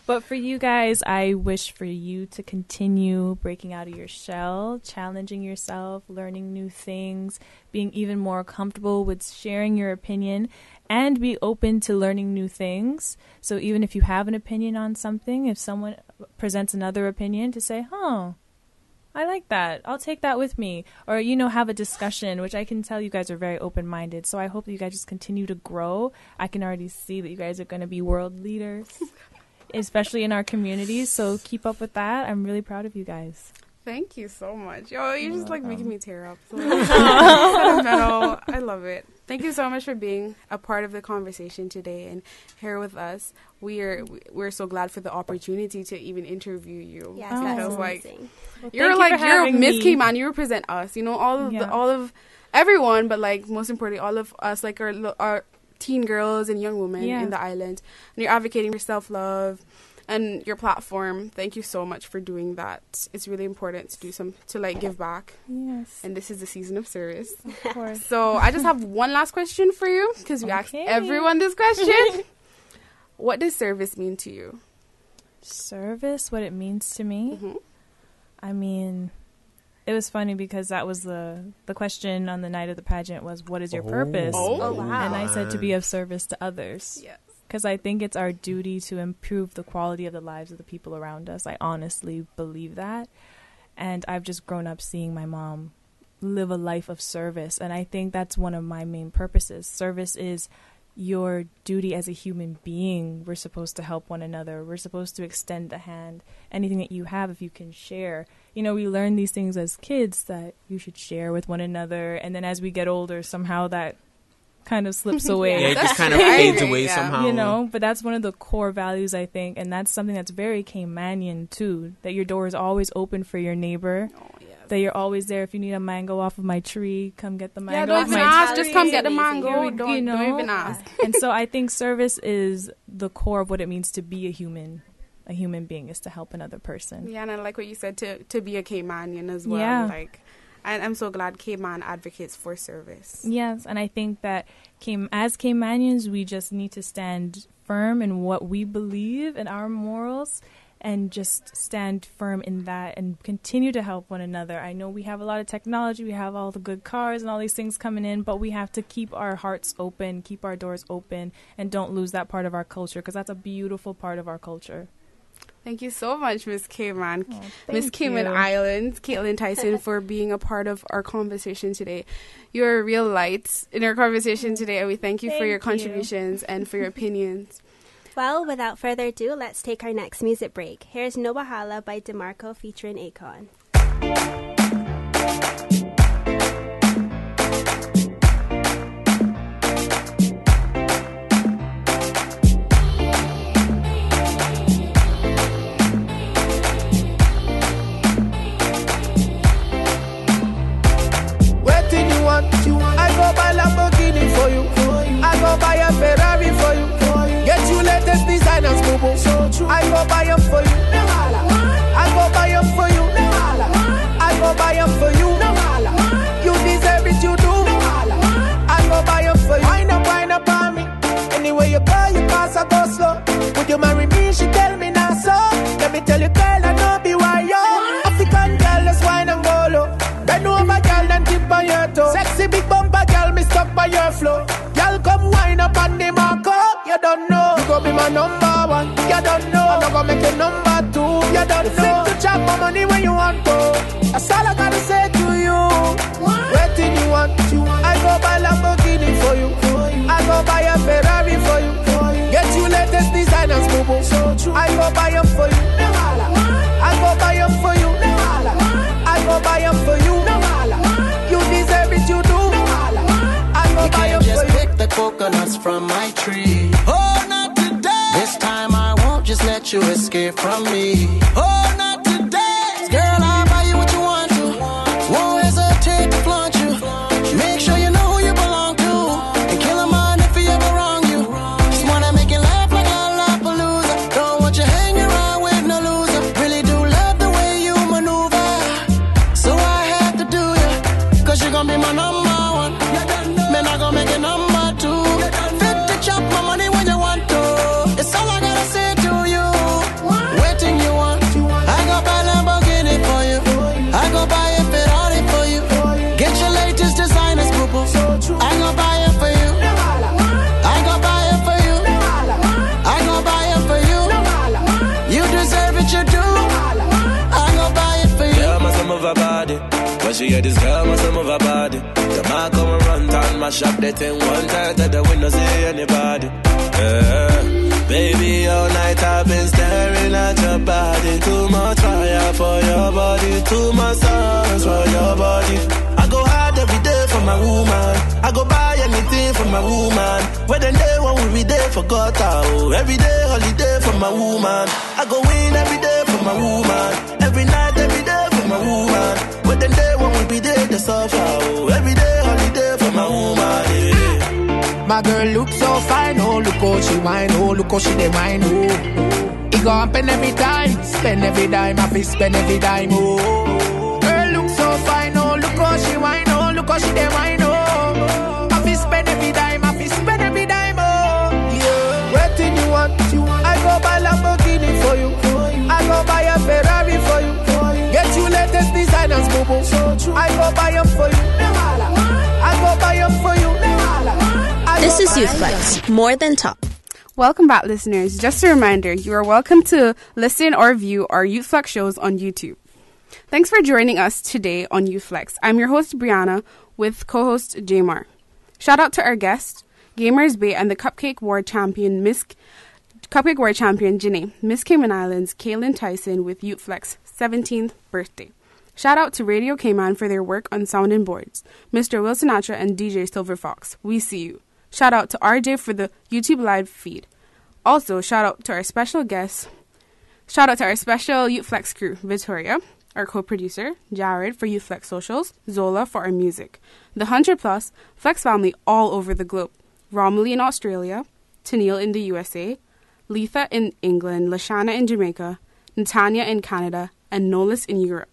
But for you guys, I wish for you to continue breaking out of your shell, challenging yourself, learning new things, being even more comfortable with sharing your opinion, and be open to learning new things. So even if you have an opinion on something, if someone presents another opinion, to say, I like that. I'll take that with me. Or, have a discussion, which I can tell you guys are very open-minded. So I hope that you guys just continue to grow. I can already see that you guys are going to be world leaders, especially in our communities. So keep up with that. I'm really proud of you guys. Thank you so much. You're just like making me tear up. So I love it. Thank you so much for being a part of the conversation today and here with us. We're so glad for the opportunity to even interview you. Yes, that's amazing. Well, you're Miss Cayman. You represent us. All of everyone, but like most importantly, all of us, like our teen girls and young women in the island. And you're advocating for self-love and your platform. Thank you so much for doing that. It's really important to give back. Yes. And this is the season of service. Of course. So I just have one last question for you because we asked everyone this question. What does service mean to you? Service, what it means to me? Mm-hmm. I mean, it was funny because that was the question on the night of the pageant was, what is your purpose? Oh, wow. And I said to be of service to others. Yes. Because I think it's our duty to improve the quality of the lives of the people around us. I honestly believe that. And I've just grown up seeing my mom live a life of service. And I think that's one of my main purposes. Service is your duty as a human being. We're supposed to help one another. We're supposed to extend the hand. Anything that you have, if you can share. We learn these things as kids that you should share with one another. And then as we get older, somehow that kind of slips away. Yeah, it just kind of fades away somehow. But that's one of the core values, I think. And that's something that's very Caymanian, too. That your door is always open for your neighbor. Oh, yes. That you're always there. If you need a mango off of my tree, come get the mango don't off even my ask. tree. Just come get the mango. Don't even ask. And so I think service is the core of what it means to be a human. A human being is to help another person. Yeah, and I like what you said, to be a Caymanian as well. Yeah. And I'm so glad Cayman advocates for service. Yes, and I think that as Caymanians, we just need to stand firm in what we believe in our morals and just stand firm in that and continue to help one another. I know we have a lot of technology, we have all the good cars and all these things coming in, but we have to keep our hearts open, keep our doors open, and don't lose that part of our culture because that's a beautiful part of our culture. Thank you so much, Miss Cayman. Oh, Miss Cayman Islands, Caitlin Tyson, for being a part of our conversation today. You're a real light in our conversation today, and we thank you for your contributions and for your opinions. Well, without further ado, let's take our next music break. Here's No Bahala by DeMarco featuring Akon. I go buy Lamborghini for you. I go buy a Ferrari for you. Get you latest designers, boo boo. I go buy them for you. I go buy them for you. I go buy them for you. You deserve it, you do. I go buy them for you. Wind up on me. Anyway you go, you pass, I go slow. Would you marry me? She tell me now so. Let me tell you, girl, I know be why yo. African girl, let's wine and go low. Bend over, girl, then tip on your toe. Sexy big bumper, girl, me stuck by your flow. Girl, come wine up on the marco. You don't know. You go be my number one. You don't know. I'm not gonna make you number away from me. Oh, not today. Girl, I'll buy you what you want to. Won't hesitate to flaunt you. Make sure you know who you belong to. And kill a man if he ever wrong you. Just wanna make you laugh like Lollapalooza. Don't want you hanging around with no loser. Really do love the way you maneuver. So I have to do you. Cause you're gonna be my number one. Man, I gonna make it number two. Fit to chop my money when you want to. It's all I gotta say to you. Waiting you want. I go buy Lamborghini for you. I go buy a Ferrari for you. Get your latest designers, boo-boo. I go buy it for you. I go buy it for you. I go buy it for you. You deserve it, you do. I go buy it for you. Girl, must move her body. When she hear this girl, must move her body. The man come and run down my shop, they think one time that the window see anybody. Baby, all night I've been staring at your body. Too much fire for your body, too much stars for your body. I go hard every day for my woman. I go buy anything for my woman. When the day when we be there for God, oh, every day holiday for my woman. I go win every day for my woman. Every night, every day for my woman. When the day when we be there to suffer, oh, every day holiday for my woman. Yeah. My girl look so fine, oh, look how she whine, oh, look how she dey whine, oh. It go happen every time, spend every dime, I fi spend every dime, oh. Girl look so fine, oh, look how she whine, oh, look how she dey whine, oh. I fi spend every dime, I fi spend every dime, oh. Yeah. Waiting you want, I go buy Lamborghini for you. I go buy a Ferrari for you. Get you latest designers, boo-boo. I go buy them for you. I go buy them for you. This is Youth Flex, more than top. Welcome back, listeners. Just a reminder, you are welcome to listen or view our Youth Flex shows on YouTube. Thanks for joining us today on Youth Flex. I'm your host, Brianna, with co-host Jamar. Shout out to our guest, Gamers Bay, and the Cupcake War champion, Janae, Miss Cayman Islands, Kaylin Tyson, with Youth Flex 17th birthday. Shout out to Radio Cayman for their work on sound and boards, Mr. Will Sinatra and DJ Silver Fox. We see you. Shout out to RJ for the YouTube live feed. Also, shout out to our special guests. Shout out to our special Youth Flex crew, Victoria, our co-producer, Jared for Youth Flex socials, Zola for our music, the 100+ Flex family all over the globe, Romilly in Australia, Tennille in the USA, Letha in England, Lashana in Jamaica, Natanya in Canada, and Nolis in Europe.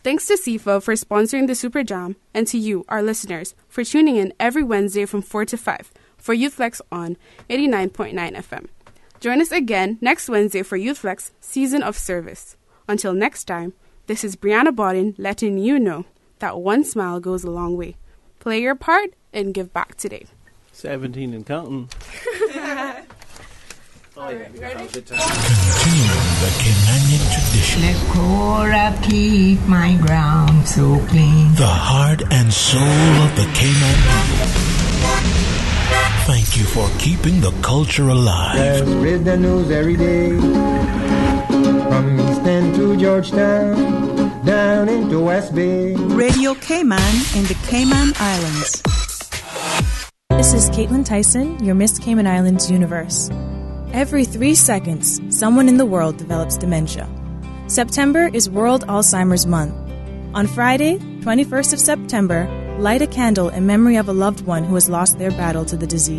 Thanks to SIFA for sponsoring the Super Jam, and to you, our listeners, for tuning in every Wednesday from 4 to 5 for Youth Flex on 89.9 FM. Join us again next Wednesday for Youth Flex Season of Service. Until next time, this is Brianna Bodden letting you know that one smile goes a long way. Play your part and give back today. 17 and counting. Continuing the Caymanian tradition. Let Cora keep my ground so clean. The heart and soul of the Cayman people. Thank you for keeping the culture alive. Let's read the news every day. From East End to Georgetown, down into West Bay. Radio Cayman in the Cayman Islands. This is Caitlin Tyson, your Miss Cayman Islands universe. Every 3 seconds, someone in the world develops dementia. September is World Alzheimer's Month. On Friday, 21st of September, light a candle in memory of a loved one who has lost their battle to the disease.